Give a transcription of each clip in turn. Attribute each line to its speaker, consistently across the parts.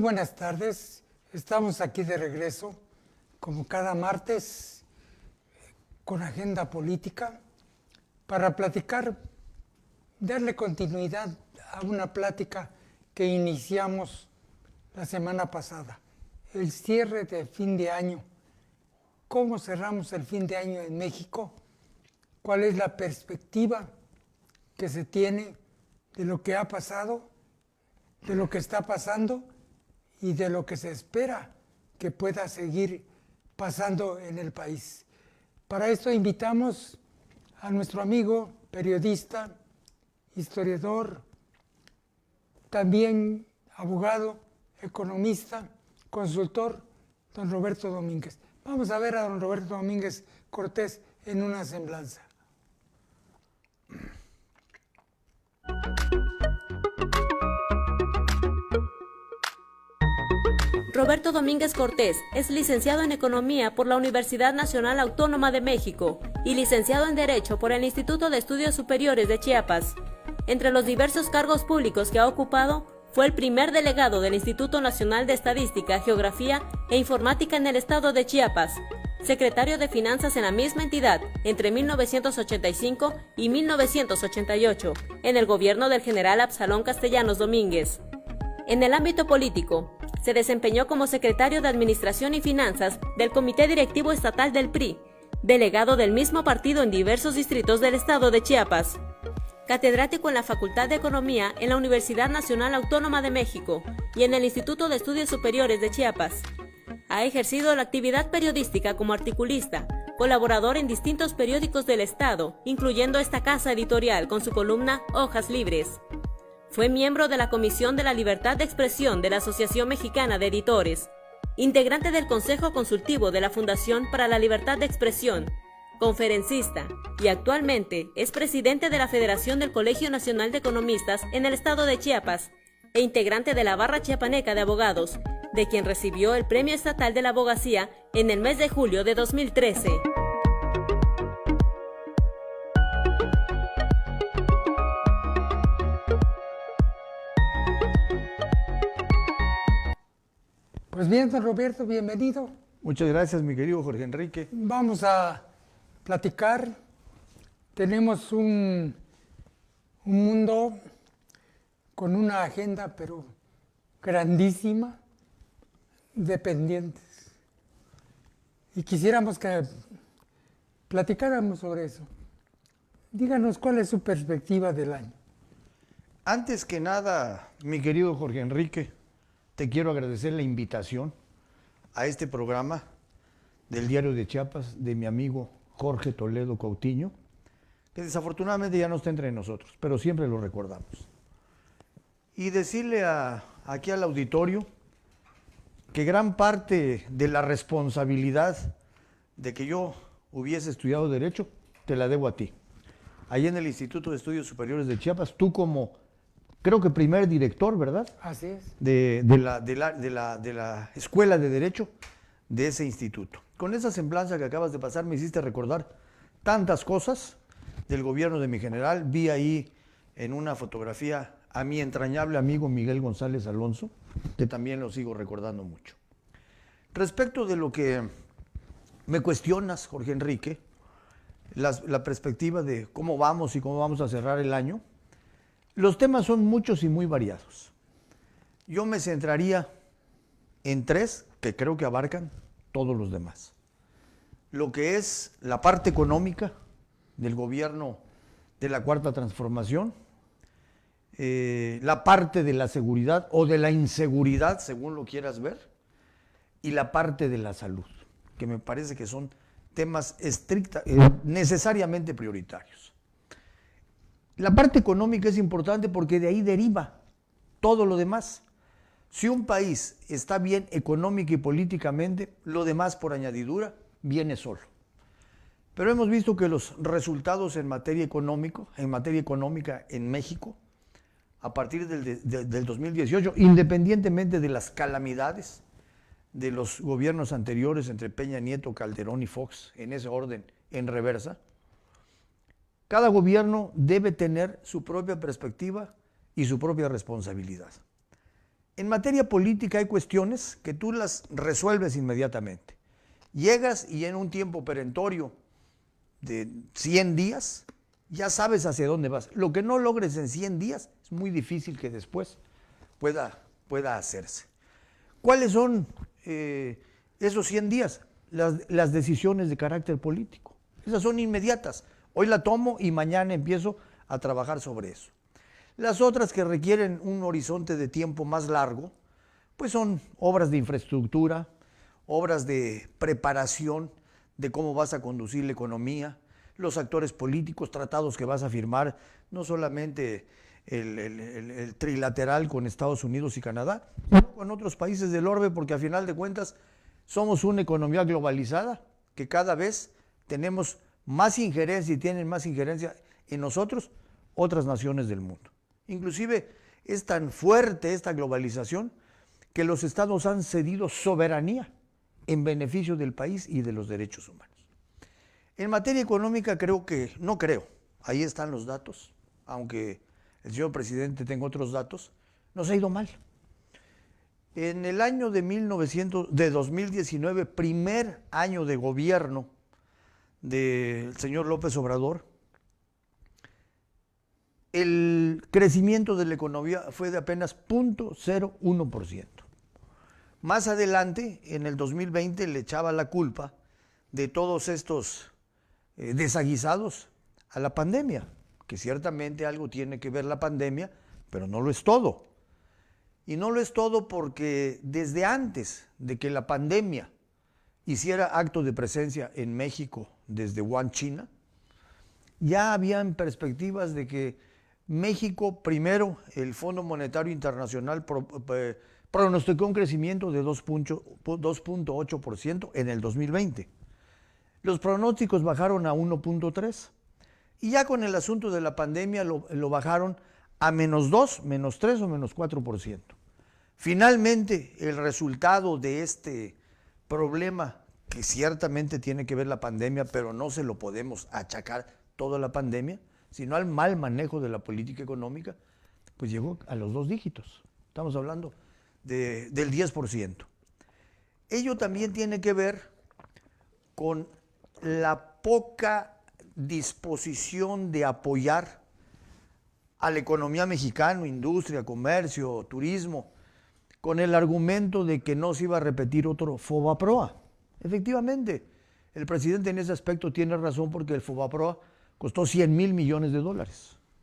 Speaker 1: buenas tardes. Estamos aquí de regreso, como cada martes, con agenda política, para platicar, darle continuidad a una plática que iniciamos la semana pasada. El cierre de fin de año. ¿Cómo cerramos el fin de año en México? ¿Cuál es la perspectiva que se tiene de lo que ha pasado, de lo que está pasando y de lo que se espera que pueda seguir pasando en el país? Para esto invitamos a nuestro amigo, periodista, historiador, también abogado, economista, consultor, don Roberto Domínguez. Vamos a ver a don Roberto Domínguez Cortés en una semblanza.
Speaker 2: Roberto Domínguez Cortés es licenciado en Economía por la Universidad Nacional Autónoma de México y licenciado en Derecho por el Instituto de Estudios Superiores de Chiapas. Entre los diversos cargos públicos que ha ocupado, fue el primer delegado del Instituto Nacional de Estadística, Geografía e Informática en el estado de Chiapas, secretario de Finanzas en la misma entidad entre 1985 y 1988, en el gobierno del general Absalón Castellanos Domínguez. En el ámbito político, se desempeñó como secretario de Administración y Finanzas del Comité Directivo Estatal del PRI, delegado del mismo partido en diversos distritos del estado de Chiapas. Catedrático en la Facultad de Economía en la Universidad Nacional Autónoma de México y en el Instituto de Estudios Superiores de Chiapas. Ha ejercido la actividad periodística como articulista, colaborador en distintos periódicos del estado, incluyendo esta casa editorial con su columna Hojas Libres. Fue miembro de la Comisión de la Libertad de Expresión de la Asociación Mexicana de Editores, integrante del Consejo Consultivo de la Fundación para la Libertad de Expresión, conferencista, y actualmente es presidente de la Federación del Colegio Nacional de Economistas en el estado de Chiapas e integrante de la Barra Chiapaneca de Abogados, de quien recibió el Premio Estatal de la Abogacía en el mes de julio de 2013.
Speaker 1: Pues bien, don Roberto, bienvenido.
Speaker 3: Muchas gracias, mi querido Jorge Enrique.
Speaker 1: Vamos a platicar. Tenemos un mundo con una agenda, pero grandísima, de pendientes. Y quisiéramos que platicáramos sobre eso. Díganos cuál es su perspectiva del año.
Speaker 3: Antes que nada, mi querido Jorge Enrique, te quiero agradecer la invitación a este programa del Diario de Chiapas de mi amigo Jorge Toledo Coutinho, que desafortunadamente ya no está entre nosotros, pero siempre lo recordamos. Y decirle aquí al auditorio que gran parte de la responsabilidad de que yo hubiese estudiado Derecho, te la debo a ti. Allí en el Instituto de Estudios Superiores de Chiapas, tú como, creo que primer director, ¿verdad?
Speaker 1: Así es.
Speaker 3: De la Escuela de Derecho de ese instituto. Con esa semblanza que acabas de pasar me hiciste recordar tantas cosas del gobierno de mi general. Vi ahí en una fotografía a mi entrañable amigo Miguel González Alonso, que también lo sigo recordando mucho. Respecto de lo que me cuestionas, Jorge Enrique, la perspectiva de cómo vamos y cómo vamos a cerrar el año, los temas son muchos y muy variados. Yo me centraría en tres que creo que abarcan todos los demás. Lo que es la parte económica del gobierno de la Cuarta Transformación, la parte de la seguridad o de la inseguridad, según lo quieras ver, y la parte de la salud, que me parece que son temas necesariamente prioritarios. La parte económica es importante porque de ahí deriva todo lo demás. Si un país está bien económica y políticamente, lo demás por añadidura viene solo. Pero hemos visto que los resultados en materia económica en México, a partir del 2018, independientemente de las calamidades de los gobiernos anteriores entre Peña Nieto, Calderón y Fox, en ese orden, en reversa, cada gobierno debe tener su propia perspectiva y su propia responsabilidad. En materia política hay cuestiones que tú las resuelves inmediatamente. Llegas y en un tiempo perentorio de 100 días, ya sabes hacia dónde vas. Lo que no logres en 100 días es muy difícil que después pueda hacerse. ¿Cuáles son esos 100 días? Las decisiones de carácter político. Esas son inmediatas. Hoy la tomo y mañana empiezo a trabajar sobre eso. Las otras que requieren un horizonte de tiempo más largo, pues son obras de infraestructura, obras de preparación de cómo vas a conducir la economía, los actores políticos, tratados que vas a firmar, no solamente el trilateral con Estados Unidos y Canadá, sino con otros países del orbe, porque a final de cuentas somos una economía globalizada que cada vez tenemos más injerencia y tienen más injerencia en nosotros otras naciones del mundo. Inclusive es tan fuerte esta globalización que los estados han cedido soberanía en beneficio del país y de los derechos humanos. En materia económica ahí están los datos, aunque el señor presidente tenga otros datos, nos ha ido mal. En el año de 2019, primer año de gobierno del señor López Obrador, el crecimiento de la economía fue de apenas 0.01%. Más adelante, en el 2020, le echaba la culpa de todos estos desaguisados a la pandemia, que ciertamente algo tiene que ver la pandemia, pero no lo es todo. Y no lo es todo porque desde antes de que la pandemia hiciera acto de presencia en México desde Wuhan, China, ya habían perspectivas de que México, primero, el Fondo Monetario Internacional pronosticó un crecimiento de 2.8% en el 2020. Los pronósticos bajaron a 1.3%. Y ya con el asunto de la pandemia lo bajaron a -2%, -3% o -4%. Finalmente, el resultado de este problema, que ciertamente tiene que ver la pandemia, pero no se lo podemos achacar toda la pandemia, sino al mal manejo de la política económica, pues llegó a los 2 dígitos. Estamos hablando del 10%. Ello también tiene que ver con la poca disposición de apoyar a la economía mexicana, industria, comercio, turismo, con el argumento de que no se iba a repetir otro FOBAPROA. Efectivamente, el presidente en ese aspecto tiene razón, porque el FOBAPROA costó $100 mil millones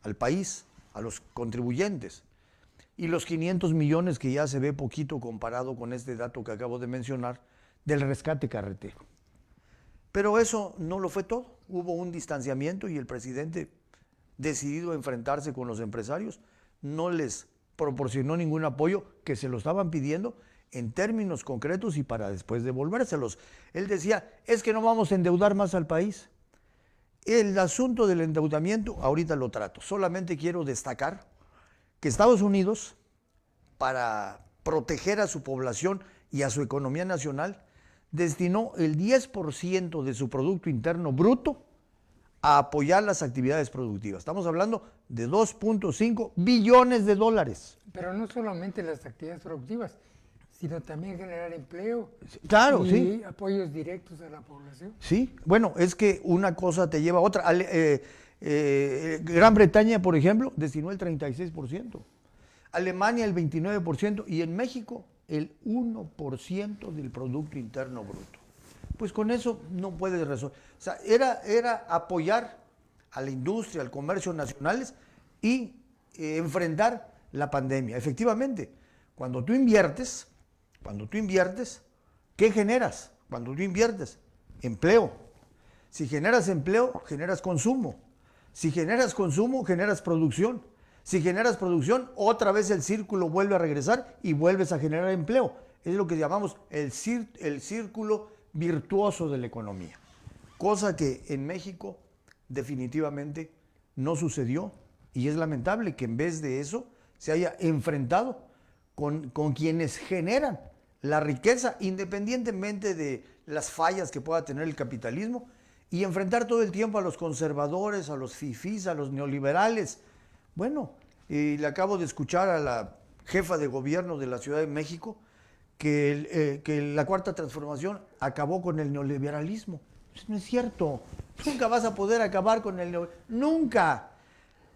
Speaker 3: al país, a los contribuyentes, y los 500 millones que ya se ve poquito comparado con este dato que acabo de mencionar del rescate carretero. Pero eso no lo fue todo. Hubo un distanciamiento y el presidente, decidido a enfrentarse con los empresarios, no les proporcionó ningún apoyo, que se lo estaban pidiendo en términos concretos y para después devolvérselos. Él decía, es que no vamos a endeudar más al país. El asunto del endeudamiento ahorita lo trato. Solamente quiero destacar que Estados Unidos, para proteger a su población y a su economía nacional, destinó el 10% de su Producto Interno Bruto a apoyar las actividades productivas. Estamos hablando de $2.5 billones.
Speaker 1: Pero no solamente las actividades productivas, sino también generar empleo.
Speaker 3: Claro,
Speaker 1: y
Speaker 3: sí.
Speaker 1: Apoyos directos a la población.
Speaker 3: Sí, bueno, es que una cosa te lleva a otra. Gran Bretaña, por ejemplo, destinó el 36%, Alemania el 29% y en México el 1% del Producto Interno Bruto. Pues con eso no puedes resolver. O sea, era apoyar a la industria, al comercio nacionales y enfrentar la pandemia. Efectivamente, cuando tú inviertes, ¿qué generas? Cuando tú inviertes, empleo. Si generas empleo, generas consumo. Si generas consumo, generas producción. Si generas producción, otra vez el círculo vuelve a regresar y vuelves a generar empleo. Es lo que llamamos el círculo virtuoso de la economía. Cosa que en México definitivamente no sucedió, y es lamentable que en vez de eso se haya enfrentado con quienes generan la riqueza, independientemente de las fallas que pueda tener el capitalismo, y enfrentar todo el tiempo a los conservadores, a los fifís, a los neoliberales. Bueno, le acabo de escuchar a la jefa de gobierno de la Ciudad de México, que la Cuarta Transformación acabó con el neoliberalismo. Eso no es cierto. Nunca vas a poder acabar con el neoliberalismo. ¡Nunca!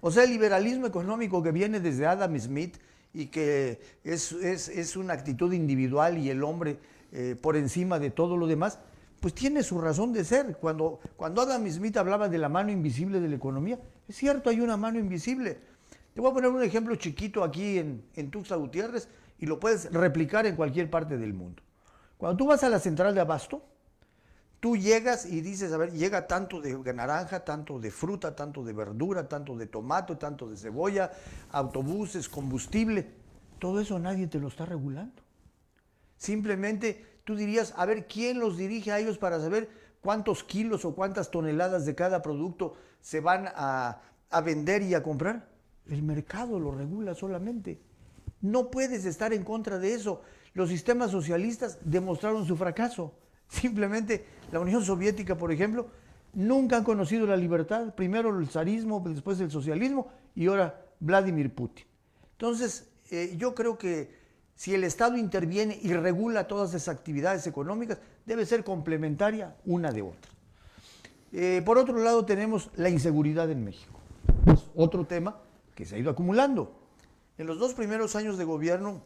Speaker 3: O sea, el liberalismo económico que viene desde Adam Smith y que es una actitud individual y el hombre por encima de todo lo demás, pues tiene su razón de ser. Cuando Adam Smith hablaba de la mano invisible de la economía, es cierto, hay una mano invisible. Te voy a poner un ejemplo chiquito aquí en Tuxtla Gutiérrez y lo puedes replicar en cualquier parte del mundo. Cuando tú vas a la central de abasto, tú llegas y dices, a ver, llega tanto de naranja, tanto de fruta, tanto de verdura, tanto de tomate, tanto de cebolla, autobuses, combustible. Todo eso nadie te lo está regulando. Simplemente tú dirías, a ver, ¿quién los dirige a ellos para saber cuántos kilos o cuántas toneladas de cada producto se van a vender y a comprar? El mercado lo regula solamente. No puedes estar en contra de eso. Los sistemas socialistas demostraron su fracaso. Simplemente la Unión Soviética, por ejemplo, nunca han conocido la libertad. Primero el zarismo, después el socialismo y ahora Vladimir Putin. Entonces, yo creo que si el Estado interviene y regula todas esas actividades económicas, debe ser complementaria una de otra. Por otro lado, tenemos la inseguridad en México. Es otro tema que se ha ido acumulando. En los 2 primeros años de gobierno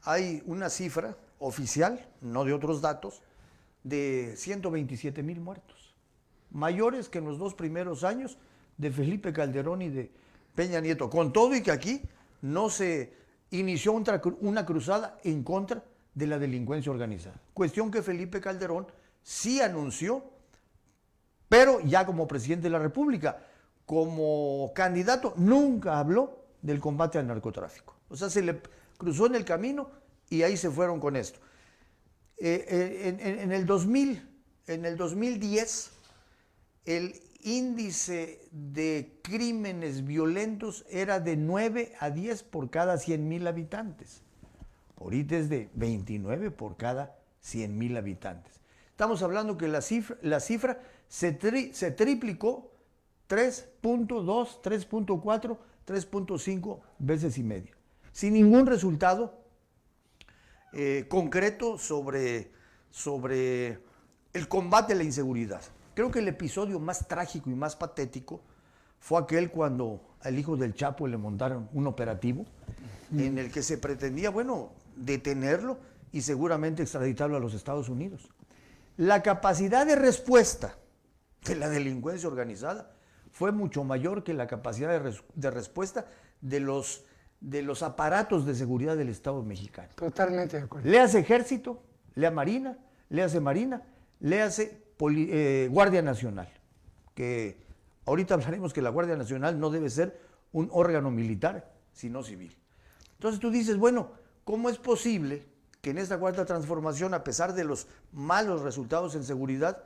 Speaker 3: hay una cifra oficial, no de otros datos, de 127,000 muertos, mayores que en los 2 primeros años de Felipe Calderón y de Peña Nieto, con todo y que aquí no se inició una cruzada en contra de la delincuencia organizada, cuestión que Felipe Calderón sí anunció, pero ya como presidente de la República, como candidato, nunca habló del combate al narcotráfico. O sea, se le cruzó en el camino y ahí se fueron con esto. En el 2010, el índice de crímenes violentos era de 9 a 10 por cada 100,000 habitantes. Ahorita es de 29 por cada 100,000 habitantes. Estamos hablando que la cifra se triplicó 3.2, 3.4, 3.5 veces y media, sin ningún resultado concreto sobre el combate a la inseguridad. Creo que el episodio más trágico y más patético fue aquel cuando al hijo del Chapo le montaron un operativo en el que se pretendía, detenerlo y seguramente extraditarlo a los Estados Unidos. La capacidad de respuesta de la delincuencia organizada fue mucho mayor que la capacidad de respuesta de los aparatos de seguridad del Estado mexicano.
Speaker 1: Totalmente de acuerdo.
Speaker 3: Le hace Ejército, le hace Marina, le hace Guardia Nacional, que ahorita hablaremos que la Guardia Nacional no debe ser un órgano militar, sino civil. Entonces tú dices, bueno, ¿cómo es posible que en esta Cuarta Transformación, a pesar de los malos resultados en seguridad,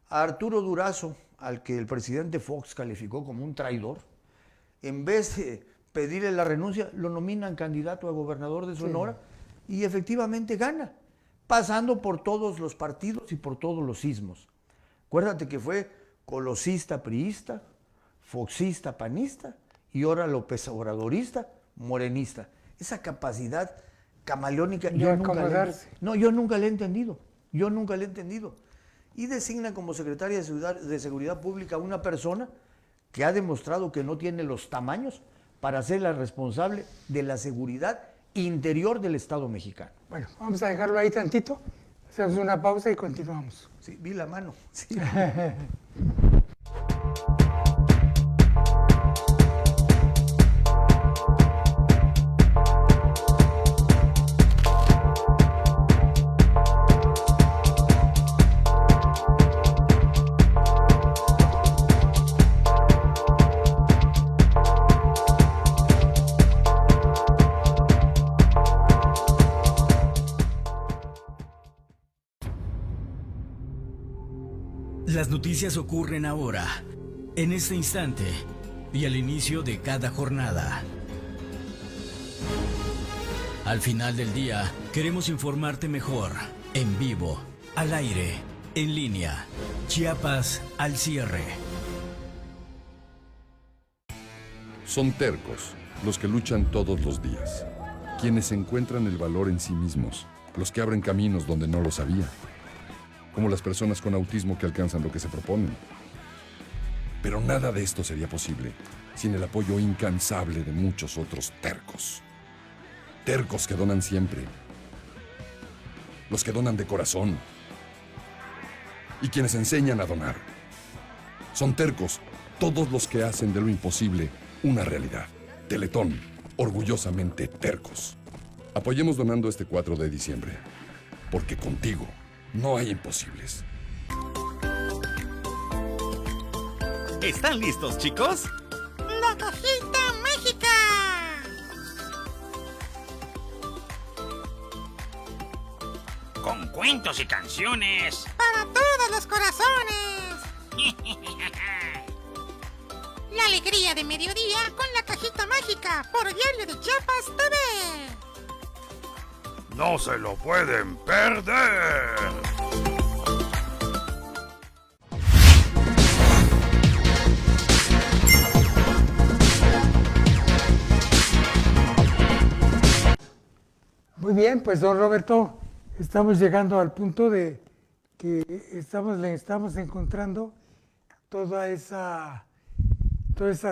Speaker 3: a Arturo Durazo, al que el presidente Fox calificó como un traidor, en vez de pedirle la renuncia, lo nominan candidato a gobernador de Sonora y efectivamente gana, pasando por todos los partidos y por todos los sismos? Acuérdate que fue colosista priista, foxista panista y ahora López Obradorista morenista. Esa capacidad camaleónica yo nunca la he entendido. Y designa como secretaria de Seguridad Pública a una persona que ha demostrado que no tiene los tamaños para ser la responsable de la seguridad interior del Estado mexicano.
Speaker 1: Bueno, vamos a dejarlo ahí tantito, hacemos una pausa y continuamos.
Speaker 3: Sí, vi la mano. Sí.
Speaker 4: Las noticias ocurren ahora, en este instante y al inicio de cada jornada. Al final del día, queremos informarte mejor, en vivo, al aire, en línea. Chiapas al cierre.
Speaker 5: Son tercos los que luchan todos los días. quienes encuentran el valor en sí mismos, los que abren caminos donde no los había, como las personas con autismo que alcanzan lo que se proponen. Pero nada de esto sería posible sin el apoyo incansable de muchos otros tercos. Tercos que donan siempre. Los que donan de corazón. Y quienes enseñan a donar. Son tercos todos los que hacen de lo imposible una realidad. Teletón, orgullosamente tercos. Apoyemos donando este 4 de diciembre, porque contigo no hay imposibles.
Speaker 6: ¿Están listos, chicos?
Speaker 7: ¡La cajita mágica!
Speaker 8: Con cuentos y canciones.
Speaker 7: ¡Para todos los corazones! La alegría de mediodía con la cajita mágica por Diario de Chiapas TV.
Speaker 6: ¡No se lo pueden perder!
Speaker 1: Muy bien, pues don Roberto, estamos llegando al punto de que le estamos encontrando toda esa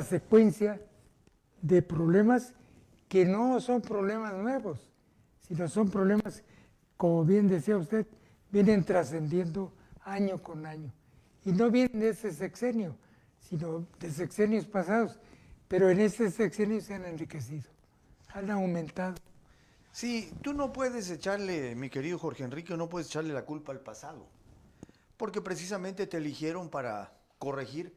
Speaker 1: secuencia de problemas que no son problemas nuevos, sino son problemas, como bien decía usted, vienen trascendiendo año con año. Y no vienen de ese sexenio, sino de sexenios pasados, pero en ese sexenio se han enriquecido, han aumentado.
Speaker 3: Sí, tú no puedes echarle, mi querido Jorge Enrique, no puedes echarle la culpa al pasado, porque precisamente te eligieron para corregir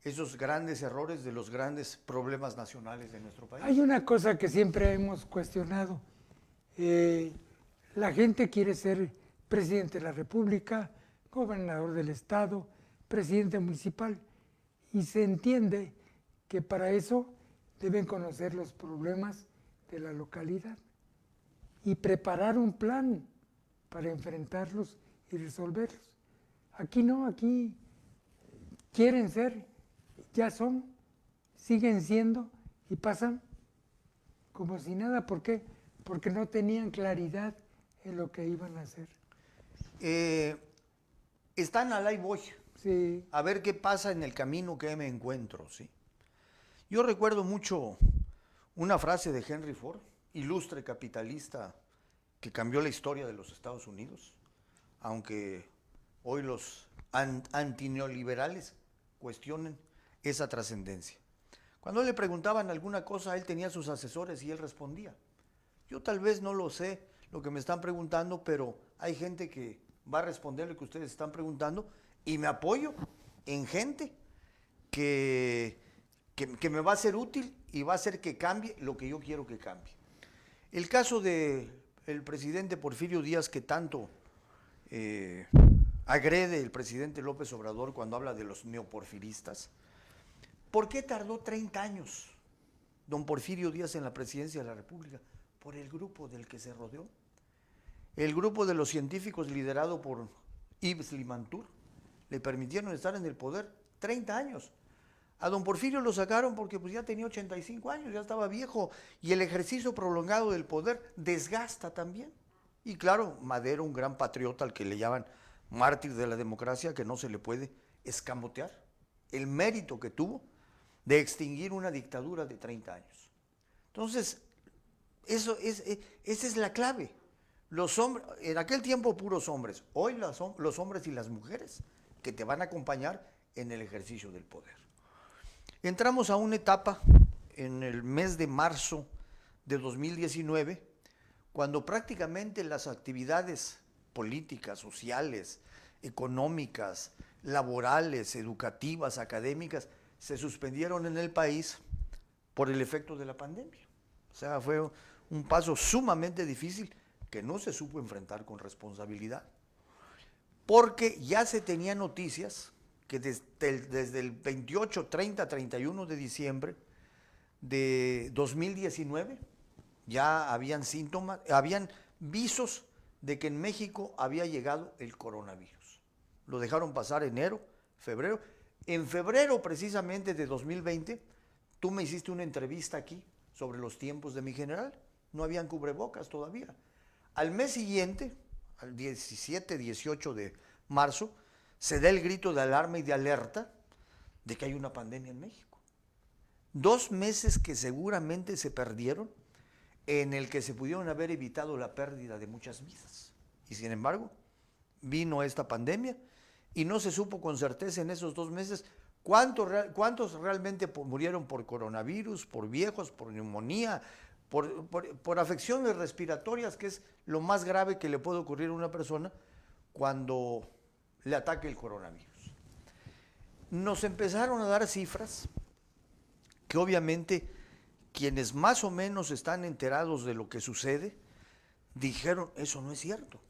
Speaker 3: esos grandes errores de los grandes problemas nacionales de nuestro país.
Speaker 1: Hay una cosa que siempre hemos cuestionado. La gente quiere ser presidente de la República, gobernador del Estado, presidente municipal, y se entiende que para eso deben conocer los problemas de la localidad y preparar un plan para enfrentarlos y resolverlos. Aquí no, aquí quieren ser, ya son, siguen siendo y pasan como si nada. ¿Por qué? Porque no tenían claridad en lo que iban a hacer.
Speaker 3: Están al ahí voy,
Speaker 1: Sí.
Speaker 3: a ver qué pasa en el camino que me encuentro, ¿sí? Yo recuerdo mucho una frase de Henry Ford, ilustre capitalista que cambió la historia de los Estados Unidos, aunque hoy los antineoliberales cuestionen esa trascendencia. Cuando le preguntaban alguna cosa, él tenía sus asesores y él respondía. Yo tal vez no lo sé lo que me están preguntando, pero hay gente que va a responder lo que ustedes están preguntando y me apoyo en gente que me va a ser útil y va a hacer que cambie lo que yo quiero que cambie. El caso del presidente Porfirio Díaz, que tanto agrede el presidente López Obrador cuando habla de los neoporfiristas. ¿Por qué tardó 30 años don Porfirio Díaz en la presidencia de la República? Por el grupo del que se rodeó. El grupo de los científicos liderado por Yves Limantour le permitieron estar en el poder 30 años. A don Porfirio lo sacaron porque pues ya tenía 85 años, ya estaba viejo, y el ejercicio prolongado del poder desgasta también. Y claro, Madero, un gran patriota al que le llaman mártir de la democracia, que no se le puede escamotear el mérito que tuvo de extinguir una dictadura de 30 años. Entonces, esa es la clave. Los hombres, en aquel tiempo puros hombres, hoy los hombres y las mujeres que te van a acompañar en el ejercicio del poder. Entramos a una etapa en el mes de marzo de 2019, cuando prácticamente las actividades políticas, sociales, económicas, laborales, educativas, académicas, se suspendieron en el país por el efecto de la pandemia. O sea, fue un paso sumamente difícil que no se supo enfrentar con responsabilidad, porque ya se tenían noticias que desde el 28, 30, 31 de diciembre de 2019 ya habían síntomas, habían visos de que en México había llegado el coronavirus. Lo dejaron pasar enero, febrero. En febrero precisamente de 2020, tú me hiciste una entrevista aquí sobre los tiempos de mi general no habían cubrebocas todavía. Al mes siguiente, al 17, 18 de marzo, se da el grito de alarma y de alerta de que hay una pandemia en México. 2 meses que seguramente se perdieron, en el que se pudieron haber evitado la pérdida de muchas vidas. Y sin embargo, vino esta pandemia y no se supo con certeza en esos 2 meses cuántos realmente murieron por coronavirus, por viejos, por neumonía, por afecciones respiratorias, que es lo más grave que le puede ocurrir a una persona cuando le ataque el coronavirus. Nos empezaron a dar cifras que obviamente quienes más o menos están enterados de lo que sucede, dijeron, eso no es cierto.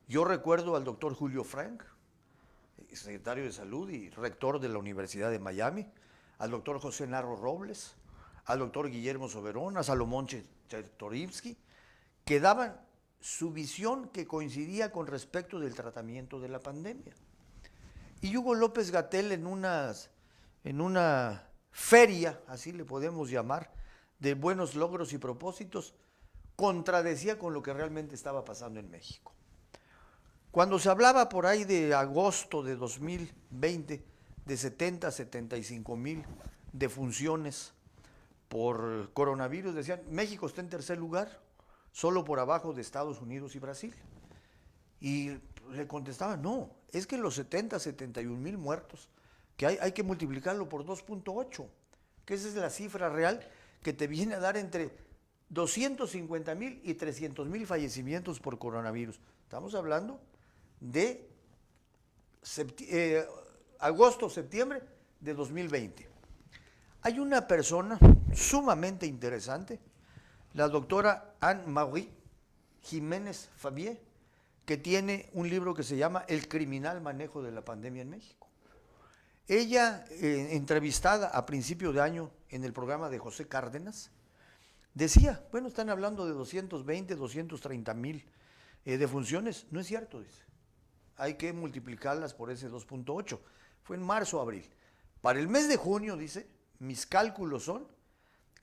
Speaker 3: Yo recuerdo al doctor Julio Frank, secretario de Salud y rector de la Universidad de Miami, al doctor José Narro Robles, al doctor Guillermo Soberón, a Salomón Chertorivsky, que daban su visión que coincidía con respecto del tratamiento de la pandemia. Y Hugo López-Gatell en una feria, así le podemos llamar, de buenos logros y propósitos, contradecía con lo que realmente estaba pasando en México. Cuando se hablaba por ahí de agosto de 2020 de 70 a 75 mil defunciones por coronavirus, decían, México está en tercer lugar, solo por abajo de Estados Unidos y Brasil. Y le contestaban, no, es que los 70 a 71 mil muertos, que hay que multiplicarlo por 2.8, que esa es la cifra real que te viene a dar entre 250 mil y 300 mil fallecimientos por coronavirus. Estamos hablando de agosto-septiembre de 2020. Hay una persona sumamente interesante, la doctora Anne-Marie Jiménez Fabié, que tiene un libro que se llama El criminal manejo de la pandemia en México. Ella, entrevistada a principio de año en el programa de José Cárdenas, decía, bueno, están hablando de 220, 230 mil defunciones. No es cierto, dice. Hay que multiplicarlas por ese 2.8. Fue en marzo, abril. Para el mes de junio, dice, mis cálculos son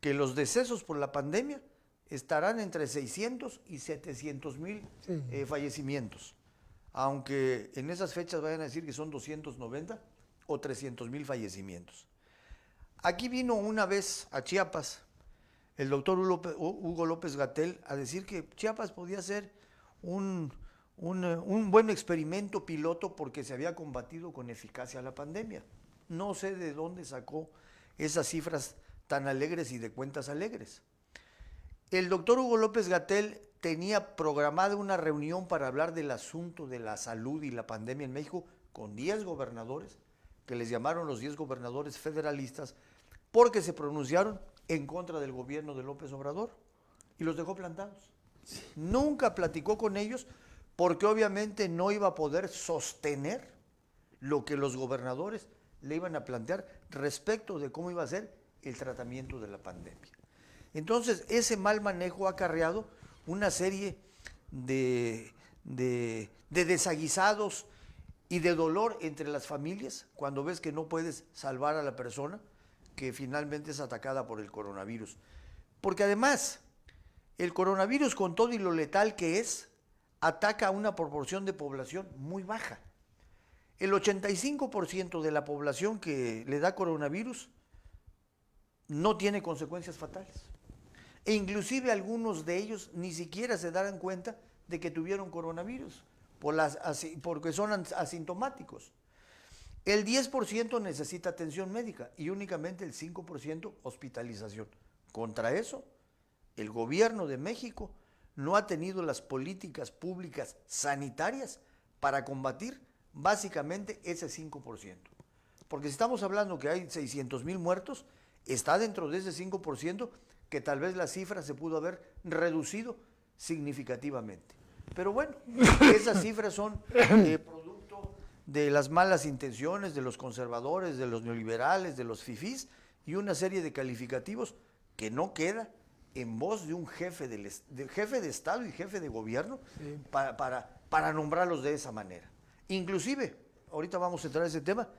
Speaker 3: que los decesos por la pandemia estarán entre 600 y 700 mil fallecimientos. Aunque en esas fechas vayan a decir que son 290 o 300 mil fallecimientos. Aquí vino una vez a Chiapas el doctor Hugo López-Gatell a decir que Chiapas podía ser un buen experimento piloto porque se había combatido con eficacia la pandemia. No sé de dónde sacó esas cifras tan alegres y de cuentas alegres. El doctor Hugo López-Gatell tenía programada una reunión para hablar del asunto de la salud y la pandemia en México con 10 gobernadores, que les llamaron los 10 gobernadores federalistas, porque se pronunciaron en contra del gobierno de López Obrador y los dejó plantados. Sí. Nunca platicó con ellos porque obviamente no iba a poder sostener lo que los gobernadores le iban a plantear respecto de cómo iba a ser el tratamiento de la pandemia. Entonces, ese mal manejo ha acarreado una serie de desaguisados y de dolor entre las familias cuando ves que no puedes salvar a la persona que finalmente es atacada por el coronavirus. Porque además, el coronavirus, con todo y lo letal que es, ataca a una proporción de población muy baja. El 85% de la población que le da coronavirus no tiene consecuencias fatales. E inclusive algunos de ellos ni siquiera se darán cuenta de que tuvieron coronavirus, porque son asintomáticos. El 10% necesita atención médica y únicamente el 5% hospitalización. Contra eso, el gobierno de México no ha tenido las políticas públicas sanitarias para combatir básicamente ese 5%. Porque si estamos hablando que hay 600,000 muertos, está dentro de ese 5% que tal vez la cifra se pudo haber reducido significativamente. Pero bueno, esas cifras son producto de las malas intenciones de los conservadores, de los neoliberales, de los fifís y una serie de calificativos que no queda en voz de un jefe del jefe de Estado y jefe de gobierno para nombrarlos de esa manera. Inclusive, ahorita vamos a entrar a ese tema,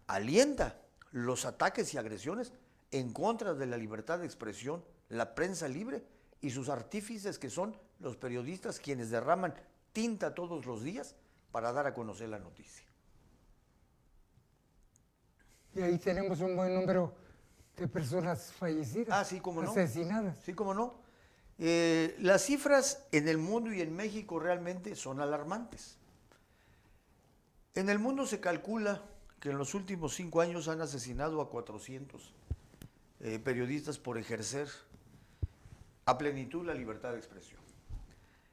Speaker 3: alienta los ataques y agresiones en contra de la libertad de expresión, la prensa libre y sus artífices, que son los periodistas quienes derraman tinta todos los días para dar a conocer la noticia.
Speaker 1: Y ahí tenemos un buen número de personas fallecidas.
Speaker 3: Ah, sí, cómo no.
Speaker 1: Asesinadas.
Speaker 3: Sí, cómo no. Las cifras en el mundo y en México realmente son alarmantes. En el mundo se calcula que en los últimos 5 años han asesinado a 400 periodistas por ejercer a plenitud la libertad de expresión.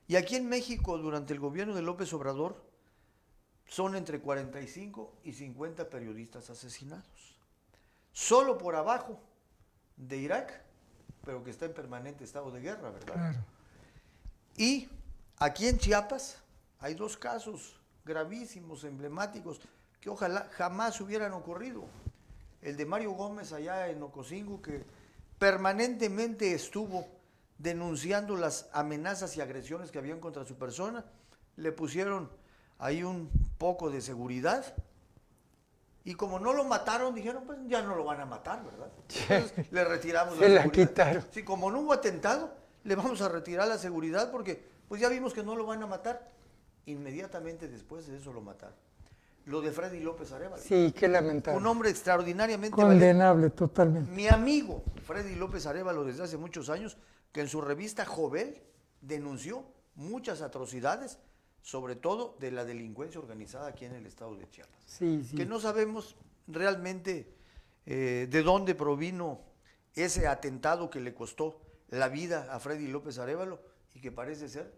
Speaker 3: Y aquí en México, durante el gobierno de López Obrador, son entre 45 y 50 periodistas asesinados. Solo por abajo de Irak, pero que está en permanente estado de guerra, ¿verdad?
Speaker 1: Claro.
Speaker 3: Y aquí en Chiapas hay 2 casos gravísimos, emblemáticos, que ojalá jamás hubieran ocurrido. El de Mario Gómez allá en Ocosingo, que permanentemente estuvo denunciando las amenazas y agresiones que habían contra su persona. Le pusieron ahí un poco de seguridad. Y como no lo mataron, dijeron, pues ya no lo van a matar, ¿verdad? Entonces le retiramos la seguridad.
Speaker 1: Se la quitaron.
Speaker 3: Sí, como no hubo atentado, le vamos a retirar la seguridad porque pues ya vimos que no lo van a matar. Inmediatamente después de eso lo mataron. Lo de Freddy López Arévalo.
Speaker 1: Sí, qué lamentable.
Speaker 3: Un hombre extraordinariamente
Speaker 1: condenable totalmente.
Speaker 3: Mi amigo Freddy López Arévalo, desde hace muchos años, que en su revista Jovel denunció muchas atrocidades, sobre todo de la delincuencia organizada aquí en el estado de Chiapas.
Speaker 1: Sí, sí.
Speaker 3: Que no sabemos realmente de dónde provino ese atentado que le costó la vida a Freddy López Arévalo y que parece ser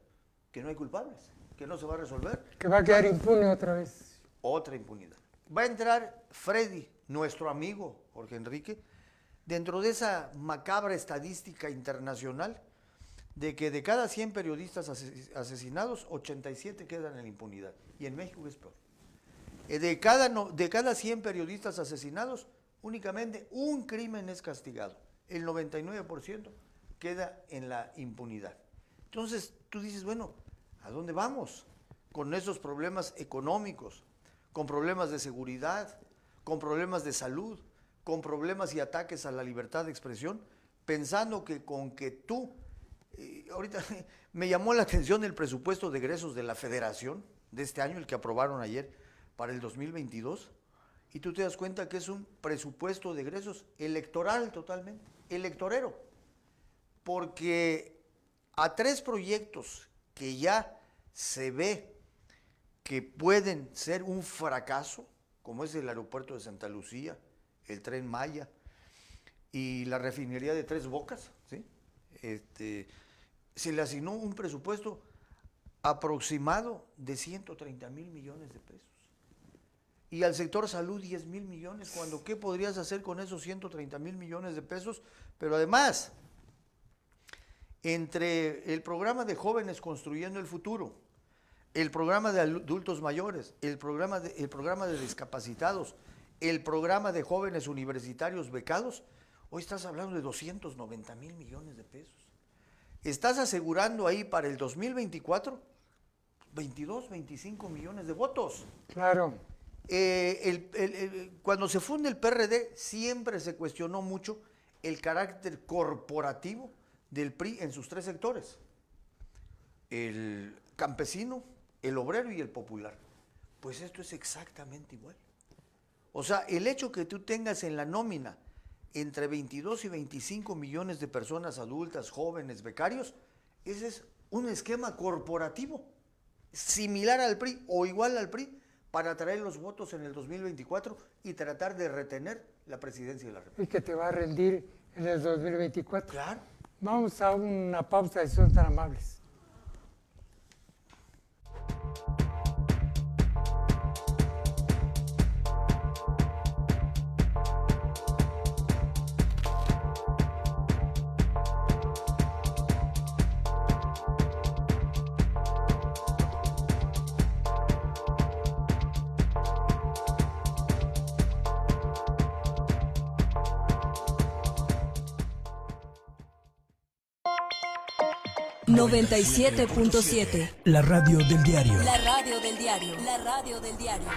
Speaker 3: que no hay culpables, que no se va a resolver.
Speaker 1: Que va a quedar impune otra vez.
Speaker 3: Otra impunidad. Va a entrar Freddy, nuestro amigo Jorge Enrique, dentro de esa macabra estadística internacional de que de cada 100 periodistas asesinados, 87 quedan en la impunidad. Y en México es peor. De cada 100 periodistas asesinados, únicamente un crimen es castigado. El 99% queda en la impunidad. Entonces tú dices, bueno, ¿a dónde vamos? Con esos problemas económicos, con problemas de seguridad, con problemas de salud, con problemas y ataques a la libertad de expresión, pensando que con que tú, ahorita me llamó la atención el presupuesto de egresos de la Federación de este año, el que aprobaron ayer para el 2022, y tú te das cuenta que es un presupuesto de egresos electoral totalmente, electorero, porque a 3 proyectos que ya se ve que pueden ser un fracaso, como es el aeropuerto de Santa Lucía, el Tren Maya y la refinería de Tres Bocas, ¿sí? Se le asignó un presupuesto aproximado de 130 mil millones de pesos. Y al sector salud 10 mil millones, cuando ¿qué podrías hacer con esos 130 mil millones de pesos? Pero además, entre el programa de jóvenes construyendo el futuro, el programa de adultos mayores, el programa de discapacitados, el programa de jóvenes universitarios becados, hoy estás hablando de 290 mil millones de pesos. Estás asegurando ahí para el 2024 22, 25 millones de votos.
Speaker 1: Claro.
Speaker 3: Cuando se funde el PRD siempre se cuestionó mucho el carácter corporativo del PRI en sus 3 sectores. El campesino, el obrero y el popular. Pues esto es exactamente igual. O sea, el hecho que tú tengas en la nómina entre 22 y 25 millones de personas adultas, jóvenes, becarios, ese es un esquema corporativo similar al PRI o igual al PRI para atraer los votos en el 2024 y tratar de retener la presidencia de la República.
Speaker 1: Y que te va a rendir en el 2024.
Speaker 3: Claro.
Speaker 1: Vamos a una pausa, si son tan amables.
Speaker 4: .7 La radio del diario.
Speaker 2: La radio del diario. La radio del diario.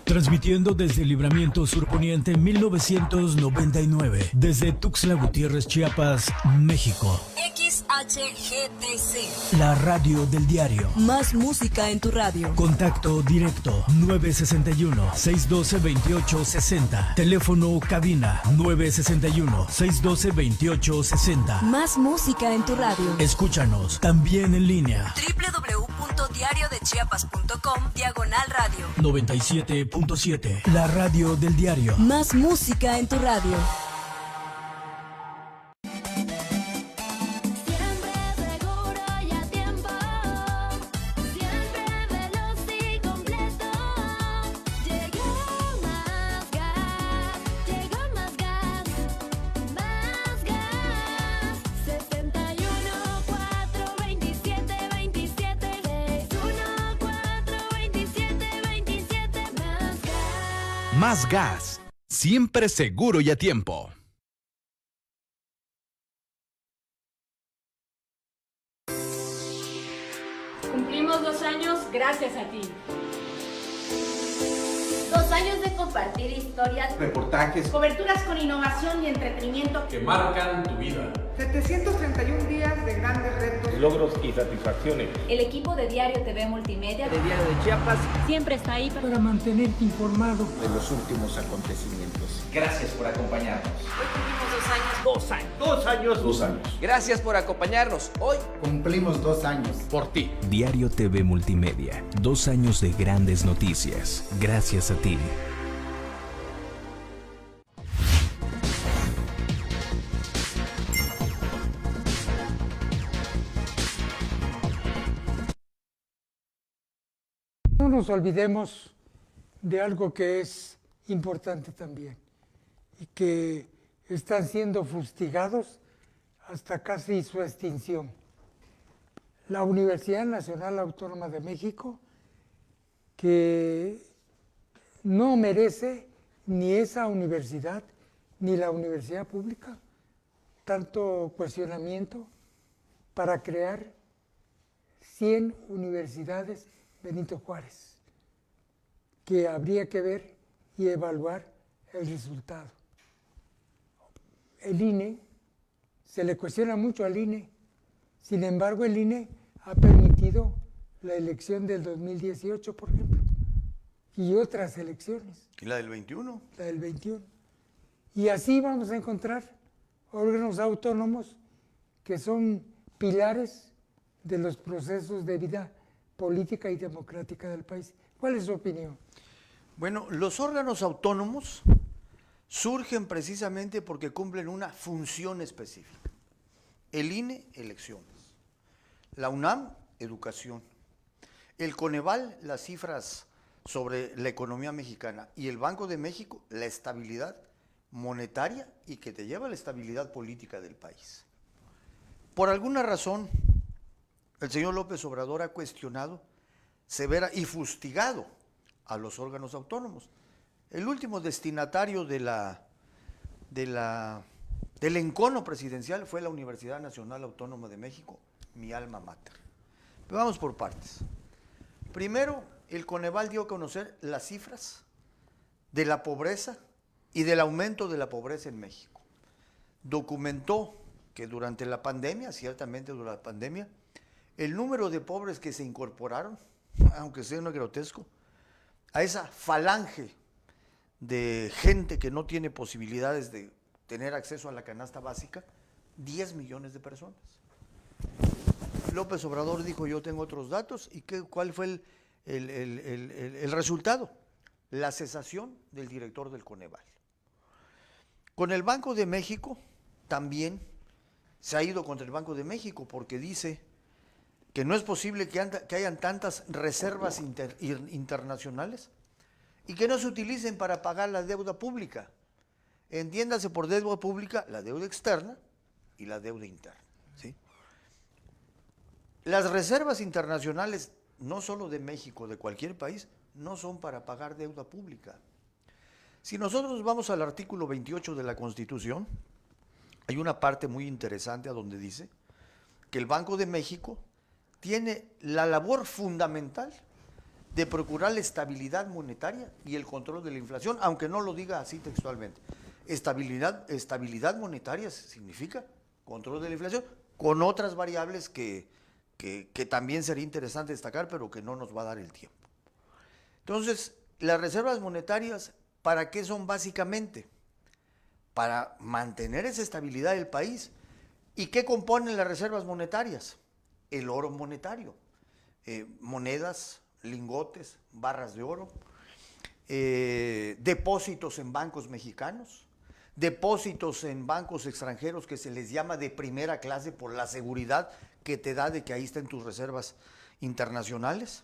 Speaker 4: Transmitiendo desde Libramiento Surponiente 1999. Desde Tuxtla Gutiérrez, Chiapas, México.
Speaker 2: XEUN
Speaker 9: es HGTC.
Speaker 4: La radio del diario.
Speaker 9: Más música en tu radio.
Speaker 4: Contacto directo 961-612-2860. Teléfono cabina 961-612-2860.
Speaker 9: Más música en tu radio.
Speaker 4: Escúchanos también en línea.
Speaker 9: www.diariodechiapas.com/radio.
Speaker 4: 97.7. La radio del diario.
Speaker 9: Más música en tu radio.
Speaker 10: Más gas, siempre seguro y a tiempo.
Speaker 11: Cumplimos 2 años gracias a ti.
Speaker 12: 2 años de compartir historias,
Speaker 13: reportajes,
Speaker 12: coberturas con innovación y entretenimiento
Speaker 13: que marcan tu vida.
Speaker 14: 731 días de grandes retos,
Speaker 13: logros y satisfacciones.
Speaker 12: El equipo de Diario TV Multimedia,
Speaker 13: de Diario de Chiapas,
Speaker 2: siempre está ahí
Speaker 1: para mantenerte informado
Speaker 13: de los últimos acontecimientos. Gracias por acompañarnos.
Speaker 12: Hoy cumplimos 2 años.
Speaker 13: 2 años. 2 años. 2 años.
Speaker 15: Gracias por acompañarnos. Hoy
Speaker 13: cumplimos 2 años. Por ti.
Speaker 10: Diario TV Multimedia. 2 años de grandes noticias. Gracias a ti.
Speaker 1: No nos olvidemos de algo que es importante también y que están siendo fustigados hasta casi su extinción. La Universidad Nacional Autónoma de México, que no merece ni esa universidad ni la universidad pública tanto cuestionamiento para crear 100 universidades Benito Juárez, que habría que ver y evaluar el resultado. El INE, se le cuestiona mucho al INE, sin embargo el INE ha permitido la elección del 2018, por ejemplo, y otras elecciones.
Speaker 3: ¿Y la del 21?
Speaker 1: La del 21. Y así vamos a encontrar órganos autónomos que son pilares de los procesos de vida política y democrática del país. ¿Cuál es su opinión?
Speaker 3: Bueno, los órganos autónomos surgen precisamente porque cumplen una función específica. El INE, elecciones. La UNAM, educación. El Coneval, las cifras sobre la economía mexicana. Y el Banco de México, la estabilidad monetaria y que te lleva a la estabilidad política del país. Por alguna razón, el señor López Obrador ha cuestionado severa y fustigado a los órganos autónomos. El último destinatario del encono presidencial fue la Universidad Nacional Autónoma de México, mi alma mater. Pero vamos por partes. Primero, el Coneval dio a conocer las cifras de la pobreza y del aumento de la pobreza en México. Documentó que durante la pandemia, ciertamente durante la pandemia, el número de pobres que se incorporaron, aunque sea no grotesco, a esa falange de gente que no tiene posibilidades de tener acceso a la canasta básica, 10 millones de personas. López Obrador dijo, yo tengo otros datos, ¿y cuál fue el resultado? La cesación del director del Coneval. Con el Banco de México también se ha ido contra el Banco de México porque dice que no es posible que hayan tantas reservas internacionales y que no se utilicen para pagar la deuda pública. Entiéndase por deuda pública la deuda externa y la deuda interna, ¿sí? Las reservas internacionales, no solo de México, de cualquier país, no son para pagar deuda pública. Si nosotros vamos al artículo 28 de la Constitución, hay una parte muy interesante a donde dice que el Banco de México tiene la labor fundamental de procurar la estabilidad monetaria y el control de la inflación, aunque no lo diga así textualmente. Estabilidad monetaria significa control de la inflación con otras variables que también sería interesante destacar, pero que no nos va a dar el tiempo. Entonces, las reservas monetarias, ¿para qué son básicamente? Para mantener esa estabilidad del país. ¿Y qué componen las reservas monetarias? El oro monetario, monedas, lingotes, barras de oro, depósitos en bancos mexicanos, depósitos en bancos extranjeros que se les llama de primera clase por la seguridad que te da de que ahí estén tus reservas internacionales,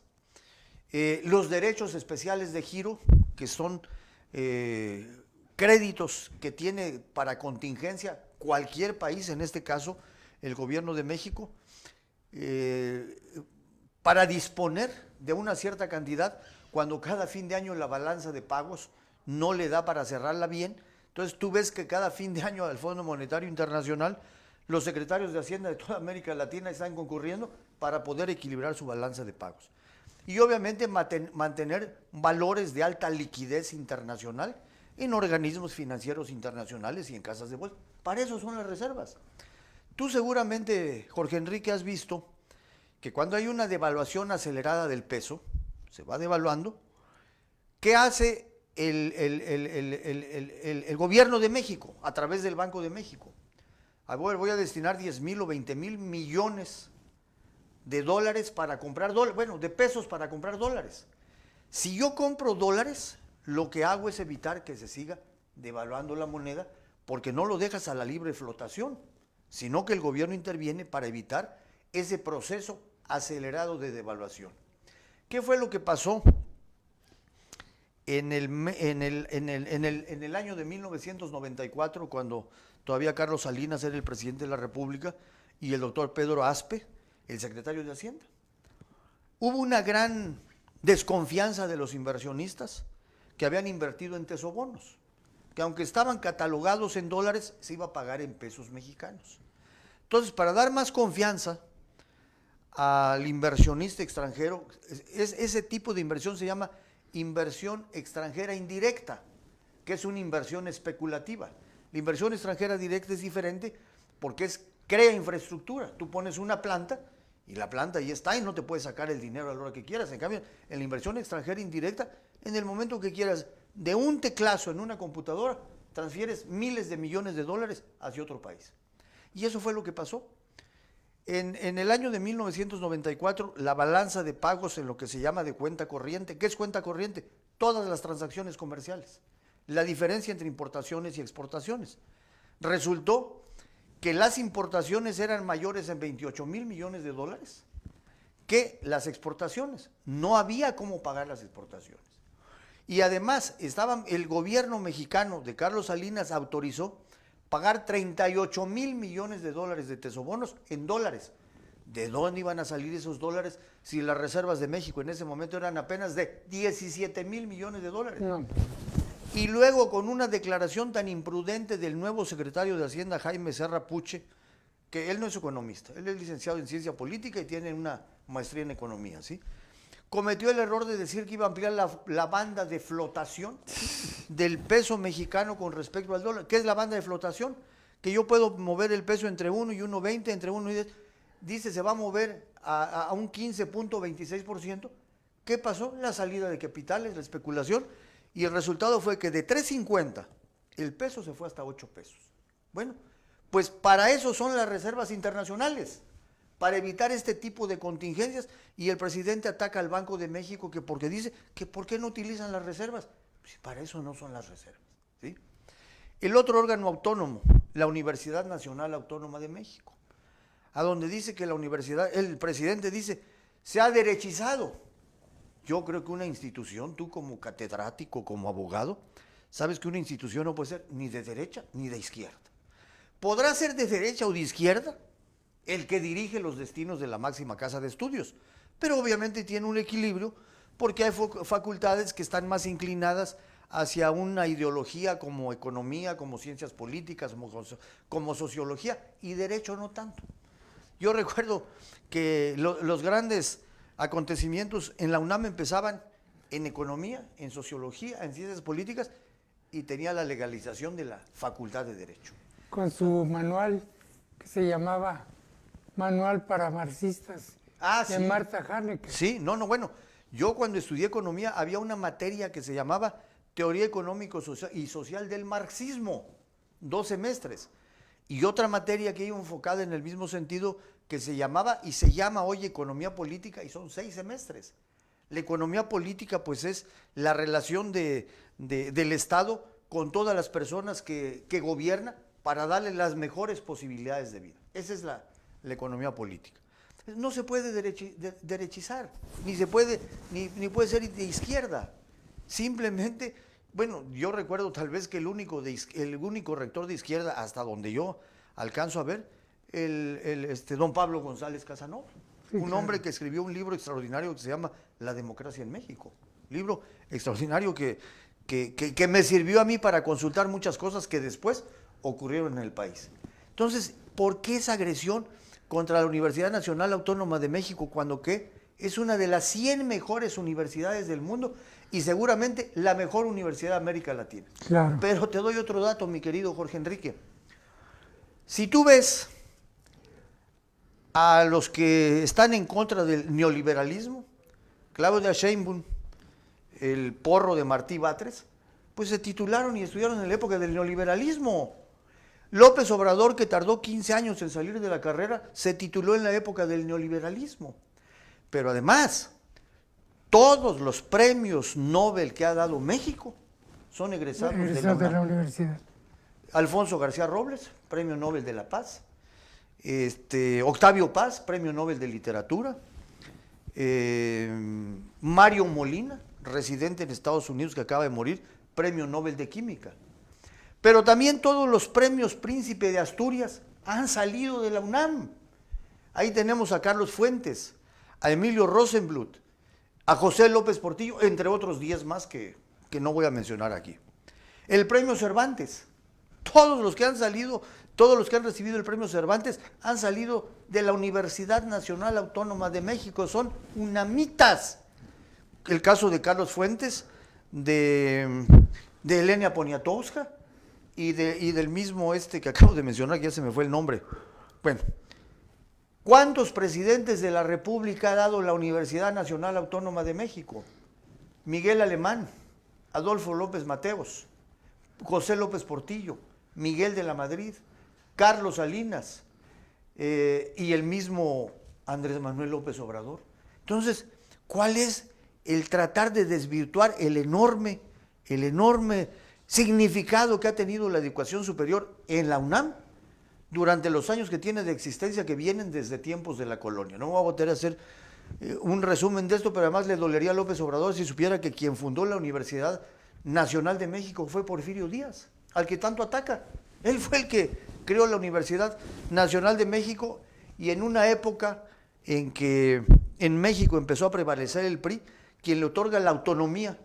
Speaker 3: los derechos especiales de giro, que son créditos que tiene para contingencia cualquier país, en este caso el gobierno de México, para disponer de una cierta cantidad cuando cada fin de año la balanza de pagos no le da para cerrarla bien. Entonces tú ves que cada fin de año al Fondo Monetario Internacional los secretarios de Hacienda de toda América Latina están concurriendo para poder equilibrar su balanza de pagos. Y obviamente mantener valores de alta liquidez internacional en organismos financieros internacionales y en casas de bolsa. Para eso son las reservas. Tú seguramente, Jorge Enrique, has visto que cuando hay una devaluación acelerada del peso, se va devaluando, ¿qué hace el gobierno de México a través del Banco de México? Voy a destinar 10,000 o 20,000 millones de dólares para comprar dólares, bueno, de pesos para comprar dólares. Si yo compro dólares, lo que hago es evitar que se siga devaluando la moneda, porque no lo dejas a la libre flotación, sino que el gobierno interviene para evitar ese proceso acelerado de devaluación. ¿Qué fue lo que pasó en el año de 1994, cuando todavía Carlos Salinas era el presidente de la República y el doctor Pedro Aspe, el secretario de Hacienda? Hubo una gran desconfianza de los inversionistas que habían invertido en tesobonos, que aunque estaban catalogados en dólares, se iba a pagar en pesos mexicanos. Entonces, para dar más confianza al inversionista extranjero, ese tipo de inversión se llama inversión extranjera indirecta, que es una inversión especulativa. La inversión extranjera directa es diferente porque crea infraestructura. Tú pones una planta y la planta ahí está y no te puedes sacar el dinero a la hora que quieras. En cambio, en la inversión extranjera indirecta, en el momento que quieras, de un teclazo en una computadora, transfieres miles de millones de dólares hacia otro país. Y eso fue lo que pasó. En el año de 1994, la balanza de pagos en lo que se llama de cuenta corriente. ¿Qué es cuenta corriente? Todas las transacciones comerciales. La diferencia entre importaciones y exportaciones. Resultó que las importaciones eran mayores en 28,000 millones de dólares que las exportaciones. No había cómo pagar las exportaciones. Y además, el gobierno mexicano de Carlos Salinas autorizó pagar 38,000 millones de dólares de tesobonos en dólares. ¿De dónde iban a salir esos dólares si las reservas de México en ese momento eran apenas de 17,000 millones de dólares? No. Y luego, con una declaración tan imprudente del nuevo secretario de Hacienda, Jaime Serra Puche, que él no es economista, él es licenciado en ciencia política y tiene una maestría en economía, ¿sí? Cometió el error de decir que iba a ampliar la banda de flotación del peso mexicano con respecto al dólar. ¿Qué es la banda de flotación? Que yo puedo mover el peso entre 1 y 1.20, entre 1 y 10. Dice, se va a mover a un 15.26%. ¿Qué pasó? La salida de capitales, la especulación, y el resultado fue que de 3.50 el peso se fue hasta 8 pesos. Bueno, pues para eso son las reservas internacionales, para evitar este tipo de contingencias, y el presidente ataca al Banco de México porque dice que ¿por qué no utilizan las reservas? Pues para eso no son las reservas, ¿sí? El otro órgano autónomo, la Universidad Nacional Autónoma de México, a donde dice que el presidente dice, se ha derechizado. Yo creo que una institución, tú como catedrático, como abogado, sabes que una institución no puede ser ni de derecha ni de izquierda. Podrá ser de derecha o de izquierda el que dirige los destinos de la máxima casa de estudios, pero obviamente tiene un equilibrio porque hay facultades que están más inclinadas hacia una ideología como economía, como ciencias políticas, como sociología, y derecho no tanto. Yo recuerdo que los grandes acontecimientos en la UNAM empezaban en economía, en sociología, en ciencias políticas, y tenía la legalización de la facultad de derecho.
Speaker 1: Con su manual que se llamaba Manual para marxistas de Marta Hanecker.
Speaker 3: Sí, bueno. Yo cuando estudié economía había una materia que se llamaba Teoría Económico y Social del Marxismo, 2 semestres. Y otra materia que iba enfocada en el mismo sentido que se llamaba y se llama hoy Economía Política y son 6 semestres. La economía política pues es la relación del Estado con todas las personas que gobierna para darle las mejores posibilidades de vida. Esa es la economía política. No se puede derechizar, ni puede ser de izquierda. Simplemente, yo recuerdo tal vez que el único rector de izquierda, hasta donde yo alcanzo a ver, don Pablo González Casanova, un hombre que escribió un libro extraordinario que se llama La democracia en México. Libro extraordinario que me sirvió a mí para consultar muchas cosas que después ocurrieron en el país. Entonces, ¿por qué esa agresión contra la Universidad Nacional Autónoma de México cuando es una de las 100 mejores universidades del mundo y seguramente la mejor universidad de América Latina?
Speaker 1: Claro.
Speaker 3: Pero te doy otro dato, mi querido Jorge Enrique. Si tú ves a los que están en contra del neoliberalismo, Claudia Sheinbaum, el porro de Martí Batres, pues se titularon y estudiaron en la época del neoliberalismo. López Obrador, que tardó 15 años en salir de la carrera, se tituló en la época del neoliberalismo. Pero además, todos los premios Nobel que ha dado México son egresados de la
Speaker 1: universidad.
Speaker 3: Alfonso García Robles, Premio Nobel de la Paz. Octavio Paz, Premio Nobel de Literatura. Mario Molina, residente en Estados Unidos que acaba de morir, Premio Nobel de Química. Pero también todos los premios Príncipe de Asturias han salido de la UNAM. Ahí tenemos a Carlos Fuentes, a Emilio Rosenbluth, a José López Portillo, entre otros 10 más que no voy a mencionar aquí. El Premio Cervantes, todos los que han recibido el Premio Cervantes han salido de la Universidad Nacional Autónoma de México, son unamitas. El caso de Carlos Fuentes, de Elena Poniatowska, y del mismo que acabo de mencionar, que ya se me fue el nombre. Bueno, ¿cuántos presidentes de la República ha dado la Universidad Nacional Autónoma de México? Miguel Alemán, Adolfo López Mateos, José López Portillo, Miguel de la Madrid, Carlos Salinas y el mismo Andrés Manuel López Obrador. Entonces, ¿cuál es el tratar de desvirtuar el enorme significado que ha tenido la educación superior en la UNAM durante los años que tiene de existencia, que vienen desde tiempos de la colonia? No me voy a botar a hacer un resumen de esto, pero además le dolería a López Obrador si supiera que quien fundó la Universidad Nacional de México fue Porfirio Díaz, al que tanto ataca. Él fue el que creó la Universidad Nacional de México, y en una época en que en México empezó a prevalecer el PRI, quien le otorga la autonomía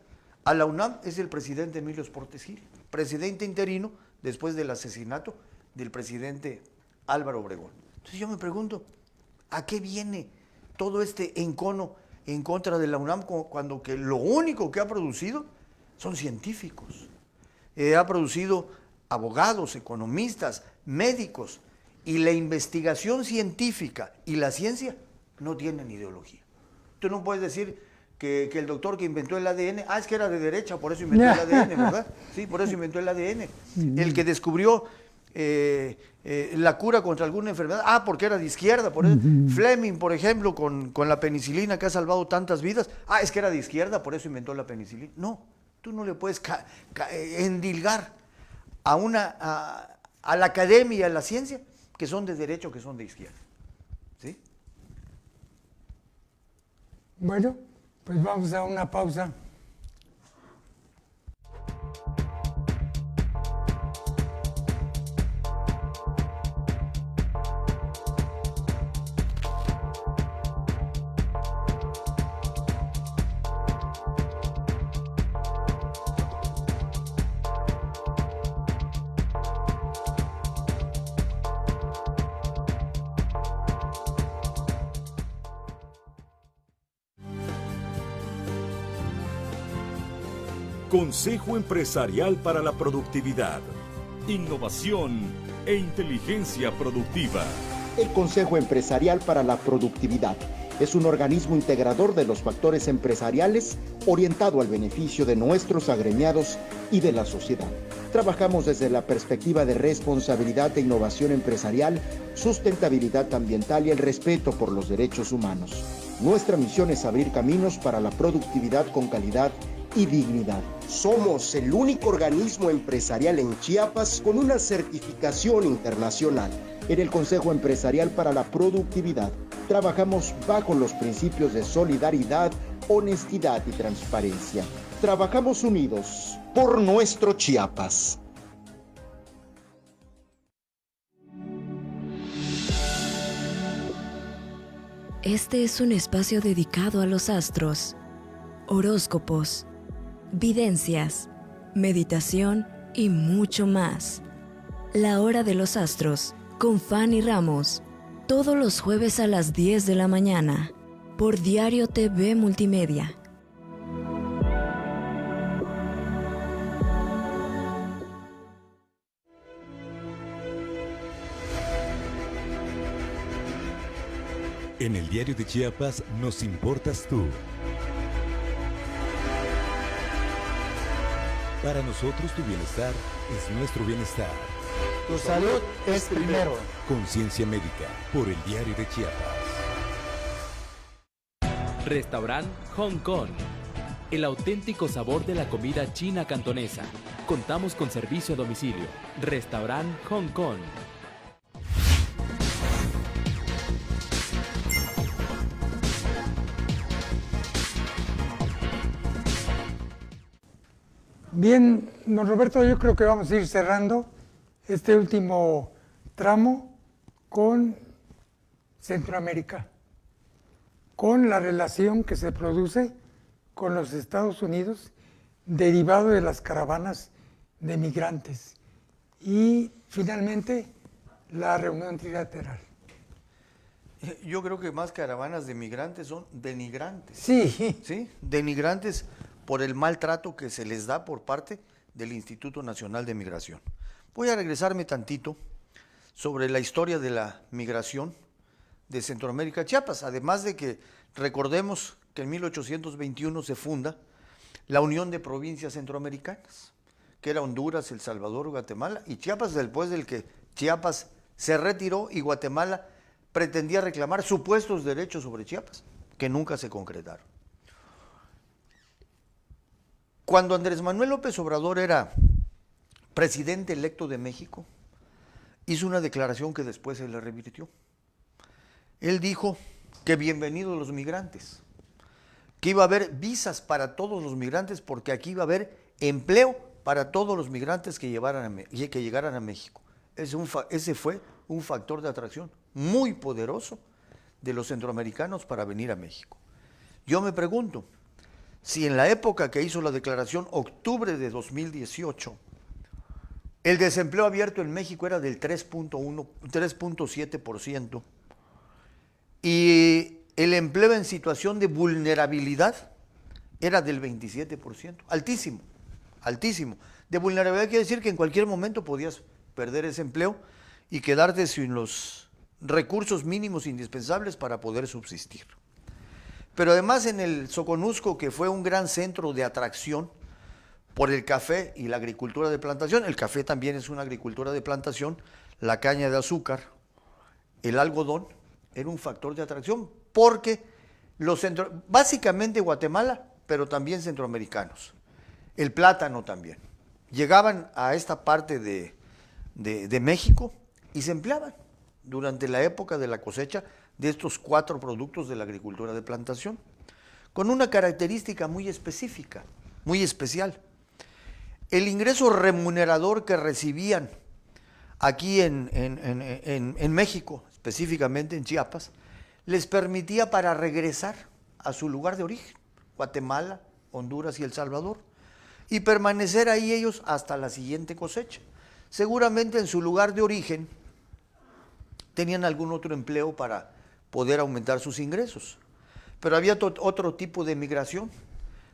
Speaker 3: a la UNAM es el presidente Emilio Portes Gil, presidente interino después del asesinato del presidente Álvaro Obregón. Entonces yo me pregunto, ¿a qué viene todo este encono en contra de la UNAM cuando que lo único que ha producido son científicos? Ha producido abogados, economistas, médicos, y la investigación científica y la ciencia no tienen ideología. Tú no puedes decir que el doctor que inventó el ADN, es que era de derecha, por eso inventó el ADN, ¿verdad? Sí, por eso inventó el ADN. El que descubrió la cura contra alguna enfermedad, porque era de izquierda, por eso. Fleming, por ejemplo, con la penicilina, que ha salvado tantas vidas, es que era de izquierda, por eso inventó la penicilina. No, tú no le puedes endilgar a la academia y a la ciencia que son de derecha o que son de izquierda. ¿Sí?
Speaker 1: Bueno, pues vamos a una pausa.
Speaker 16: Consejo Empresarial para la Productividad, Innovación e Inteligencia Productiva. El Consejo Empresarial para la Productividad es un organismo integrador de los factores empresariales orientado al beneficio de nuestros agremiados y de la sociedad. Trabajamos desde la perspectiva de responsabilidad e innovación empresarial, sustentabilidad ambiental y el respeto por los derechos humanos. Nuestra misión es abrir caminos para la productividad con calidad y dignidad. Somos el único organismo empresarial en Chiapas con una certificación internacional. En el Consejo Empresarial para la Productividad, trabajamos bajo los principios de solidaridad, honestidad y transparencia. Trabajamos unidos por nuestro Chiapas.
Speaker 9: Este es un espacio dedicado a los astros, horóscopos, videncias, meditación y mucho más. La Hora de los Astros, con Fanny Ramos, todos los jueves a las 10 de la mañana, por Diario TV Multimedia.
Speaker 17: En el Diario de Chiapas nos importas tú. Para nosotros tu bienestar es nuestro bienestar.
Speaker 18: Tu salud es primero.
Speaker 17: Conciencia médica por el Diario de Chiapas.
Speaker 19: Restaurant Hong Kong. El auténtico sabor de la comida china cantonesa. Contamos con servicio a domicilio. Restaurant Hong Kong.
Speaker 1: Bien, don Roberto, yo creo que vamos a ir cerrando este último tramo con Centroamérica, con la relación que se produce con los Estados Unidos derivado de las caravanas de migrantes y finalmente la reunión trilateral.
Speaker 3: Yo creo que más caravanas de migrantes son denigrantes.
Speaker 1: Sí.
Speaker 3: ¿Sí? Denigrantes por el maltrato que se les da por parte del Instituto Nacional de Migración. Voy a regresarme tantito sobre la historia de la migración de Centroamérica a Chiapas, además de que recordemos que en 1821 se funda la Unión de Provincias Centroamericanas, que era Honduras, El Salvador, Guatemala, y Chiapas, después del que Chiapas se retiró y Guatemala pretendía reclamar supuestos derechos sobre Chiapas, que nunca se concretaron. Cuando Andrés Manuel López Obrador era presidente electo de México, hizo una declaración que después se le revirtió. Él dijo que bienvenidos los migrantes, que iba a haber visas para todos los migrantes porque aquí iba a haber empleo para todos los migrantes que llegaran a México. Ese fue un factor de atracción muy poderoso de los centroamericanos para venir a México. Yo me pregunto, si en la época que hizo la declaración, octubre de 2018, el desempleo abierto en México era del 3.7% y el empleo en situación de vulnerabilidad era del 27%, altísimo, altísimo. De vulnerabilidad quiere decir que en cualquier momento podías perder ese empleo y quedarte sin los recursos mínimos indispensables para poder subsistir. Pero además en el Soconusco, que fue un gran centro de atracción por el café y la agricultura de plantación, el café también es una agricultura de plantación, la caña de azúcar, el algodón, era un factor de atracción porque básicamente Guatemala, pero también centroamericanos, el plátano también, llegaban a esta parte de México y se empleaban durante la época de la cosecha de estos 4 productos de la agricultura de plantación, con una característica muy específica, muy especial. El ingreso remunerador que recibían aquí en México, específicamente en Chiapas, les permitía para regresar a su lugar de origen, Guatemala, Honduras y El Salvador, y permanecer ahí ellos hasta la siguiente cosecha. Seguramente en su lugar de origen tenían algún otro empleo para poder aumentar sus ingresos. Pero había otro tipo de migración,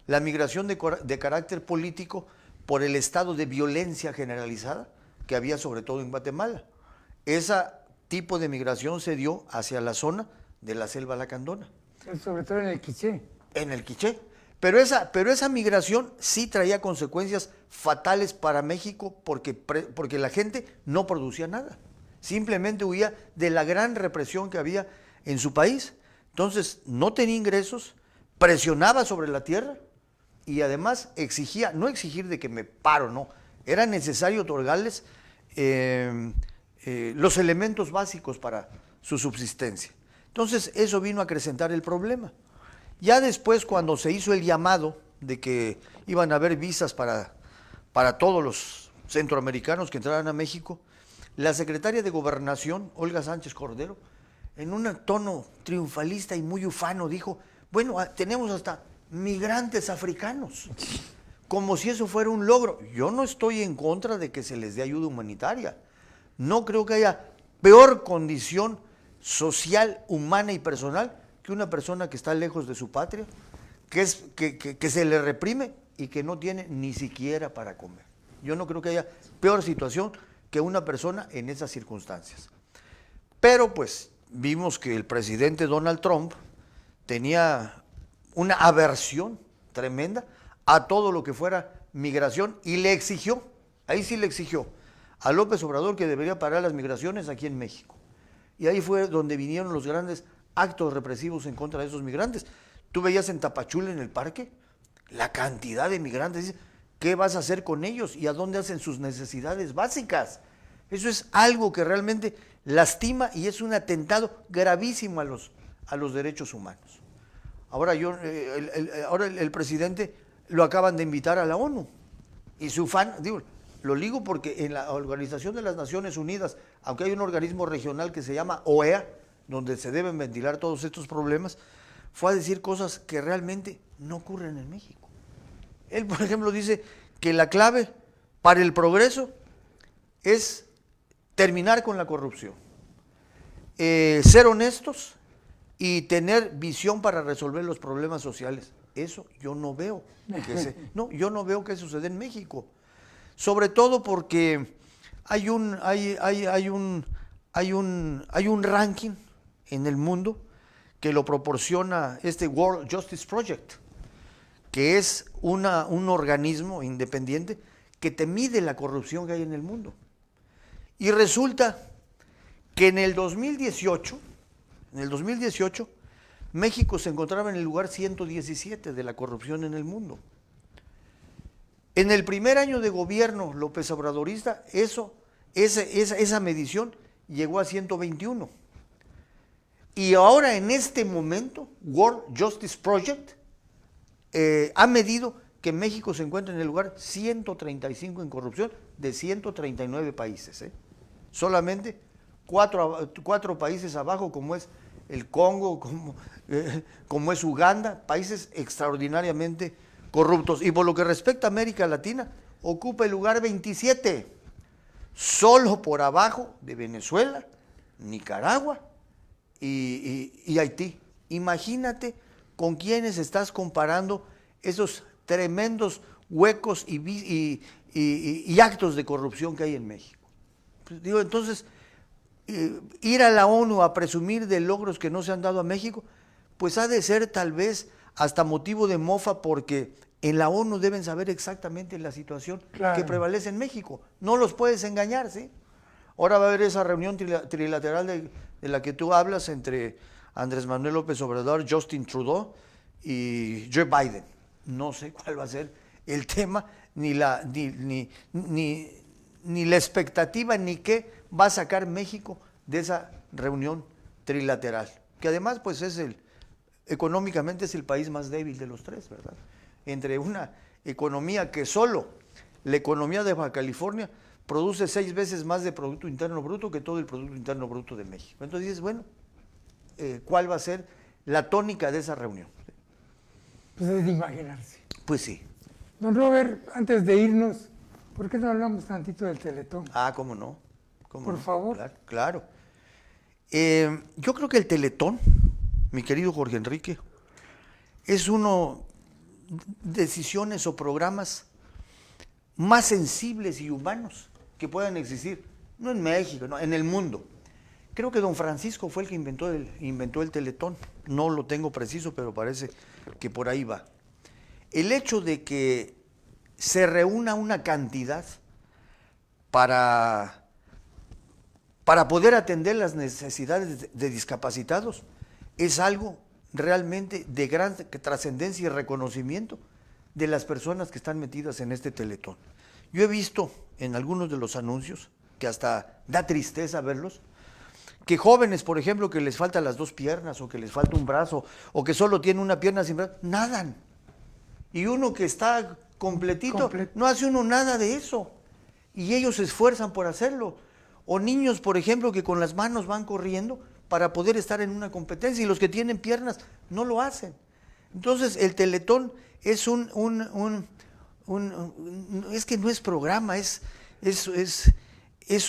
Speaker 3: la migración de carácter político por el estado de violencia generalizada que había sobre todo en Guatemala. Esa tipo de migración se dio hacia la zona de la selva lacandona.
Speaker 1: Sobre todo en el Quiché.
Speaker 3: En el Quiché. Pero esa migración sí traía consecuencias fatales para México porque la gente no producía nada. Simplemente huía de la gran represión que había en su país. Entonces no tenía ingresos, presionaba sobre la tierra y además exigía, no exigir de que me paro, no, era necesario otorgarles los elementos básicos para su subsistencia. Entonces eso vino a acrecentar el problema. Ya después, cuando se hizo el llamado de que iban a haber visas para todos los centroamericanos que entraran a México, la secretaria de Gobernación, Olga Sánchez Cordero, en un tono triunfalista y muy ufano, dijo, bueno, tenemos hasta migrantes africanos, como si eso fuera un logro. Yo no estoy en contra de que se les dé ayuda humanitaria. No creo que haya peor condición social, humana y personal que una persona que está lejos de su patria, que se le reprime y que no tiene ni siquiera para comer. Yo no creo que haya peor situación que una persona en esas circunstancias. Pero pues vimos que el presidente Donald Trump tenía una aversión tremenda a todo lo que fuera migración y le exigió, ahí sí le exigió a López Obrador que debería parar las migraciones aquí en México. Y ahí fue donde vinieron los grandes actos represivos en contra de esos migrantes. Tú veías en Tapachula, en el parque, la cantidad de migrantes. ¿Qué vas a hacer con ellos? ¿Y a dónde hacen sus necesidades básicas? Eso es algo que realmente lastima y es un atentado gravísimo a los derechos humanos. Ahora, el presidente lo acaban de invitar a la ONU. Y su lo digo porque en la Organización de las Naciones Unidas, aunque hay un organismo regional que se llama OEA, donde se deben ventilar todos estos problemas, fue a decir cosas que realmente no ocurren en México. Él, por ejemplo, dice que la clave para el progreso es terminar con la corrupción, ser honestos y tener visión para resolver los problemas sociales. Eso yo no veo yo no veo que suceda en México. Sobre todo porque hay un ranking en el mundo que lo proporciona este World Justice Project, que es un organismo independiente que te mide la corrupción que hay en el mundo. Y resulta que en el 2018, México se encontraba en el lugar 117 de la corrupción en el mundo. En el primer año de gobierno López Obradorista, esa medición llegó a 121. Y ahora en este momento, World Justice Project ha medido que México se encuentra en el lugar 135 en corrupción de 139 países. Solamente cuatro países abajo, como es el Congo, como es Uganda, países extraordinariamente corruptos. Y por lo que respecta a América Latina, ocupa el lugar 27, solo por abajo de Venezuela, Nicaragua y Haití. Imagínate con quiénes estás comparando esos tremendos huecos y actos de corrupción que hay en México. Pues digo, entonces, ir a la ONU a presumir de logros que no se han dado a México, pues ha de ser tal vez hasta motivo de mofa, porque en la ONU deben saber exactamente la situación que prevalece en México. No los puedes engañar, ¿sí? Ahora va a haber esa reunión trilateral de la que tú hablas entre Andrés Manuel López Obrador, Justin Trudeau y Joe Biden. No sé cuál va a ser el tema, ni la expectativa, ni qué va a sacar México de esa reunión trilateral, que además pues económicamente es el país más débil de los tres, ¿verdad? Entre una economía que solo la economía de Baja California produce 6 veces más de Producto Interno Bruto que todo el Producto Interno Bruto de México. Entonces dices, bueno, ¿cuál va a ser la tónica de esa reunión?
Speaker 1: Pues es de imaginarse.
Speaker 3: Pues sí.
Speaker 1: Don Robert, antes de irnos, ¿por qué no hablamos tantito del Teletón?
Speaker 3: Ah, ¿cómo no?
Speaker 1: Por favor.
Speaker 3: Claro. Yo creo que el Teletón, mi querido Jorge Enrique, es uno de decisiones o programas más sensibles y humanos que puedan existir, no en México, no, en el mundo. Creo que don Francisco fue el que inventó el Teletón. No lo tengo preciso, pero parece que por ahí va. El hecho de que se reúna una cantidad para poder atender las necesidades de discapacitados es algo realmente de gran trascendencia y reconocimiento de las personas que están metidas en este Teletón. Yo he visto en algunos de los anuncios, que hasta da tristeza verlos, que jóvenes, por ejemplo, que les faltan las 2 piernas o que les falta un brazo o que solo tiene una pierna sin brazo, nadan. Y uno que está completito, no hace uno nada de eso. Y ellos se esfuerzan por hacerlo. O niños, por ejemplo, que con las manos van corriendo para poder estar en una competencia y los que tienen piernas no lo hacen. Entonces, el Teletón es es que no es programa, es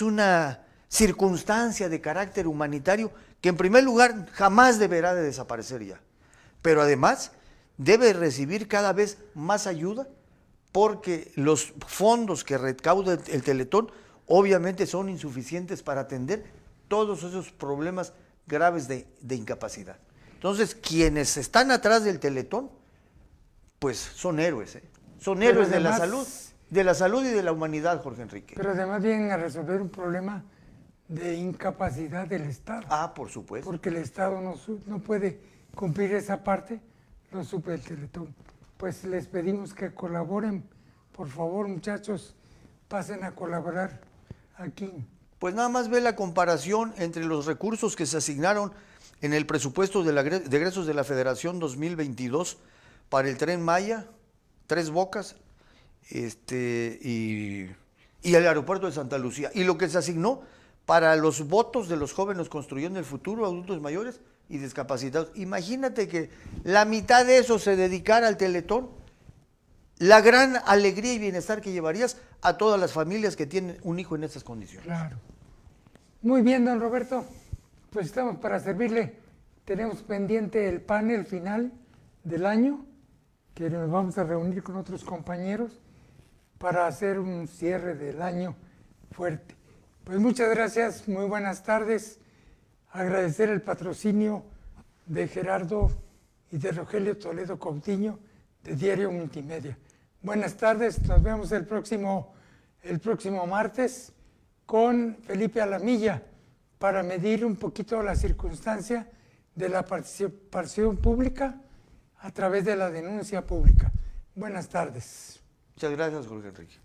Speaker 3: una circunstancia de carácter humanitario que en primer lugar jamás deberá de desaparecer ya, pero además debe recibir cada vez más ayuda porque los fondos que recauda el Teletón obviamente son insuficientes para atender todos esos problemas graves de incapacidad. Entonces, quienes están atrás del Teletón, pues son héroes, son héroes de la salud y de la humanidad, Jorge Enrique.
Speaker 1: Pero además vienen a resolver un problema de incapacidad del Estado.
Speaker 3: Ah, por supuesto.
Speaker 1: Porque el Estado no puede cumplir esa parte, lo suple el Teletón. Pues les pedimos que colaboren, por favor, muchachos, pasen a colaborar aquí.
Speaker 3: Pues nada más ve la comparación entre los recursos que se asignaron en el presupuesto de egresos de la Federación 2022 para el Tren Maya, Tres Bocas y el aeropuerto de Santa Lucía, y lo que se asignó para los votos de los jóvenes construyendo el futuro, adultos mayores y discapacitados. Imagínate que la mitad de eso se dedicara al Teletón, la gran alegría y bienestar que llevarías a todas las familias que tienen un hijo en estas condiciones.
Speaker 1: Claro. Muy bien, don Roberto, pues estamos para servirle. Tenemos pendiente el panel final del año, que nos vamos a reunir con otros compañeros para hacer un cierre del año fuerte. Pues muchas gracias, muy buenas tardes. Agradecer el patrocinio de Gerardo y de Rogelio Toledo Coutinho de Diario Multimedia. Buenas tardes, nos vemos el próximo martes con Felipe Alamilla para medir un poquito la circunstancia de la participación pública a través de la denuncia pública. Buenas tardes.
Speaker 3: Muchas gracias, Jorge Enrique.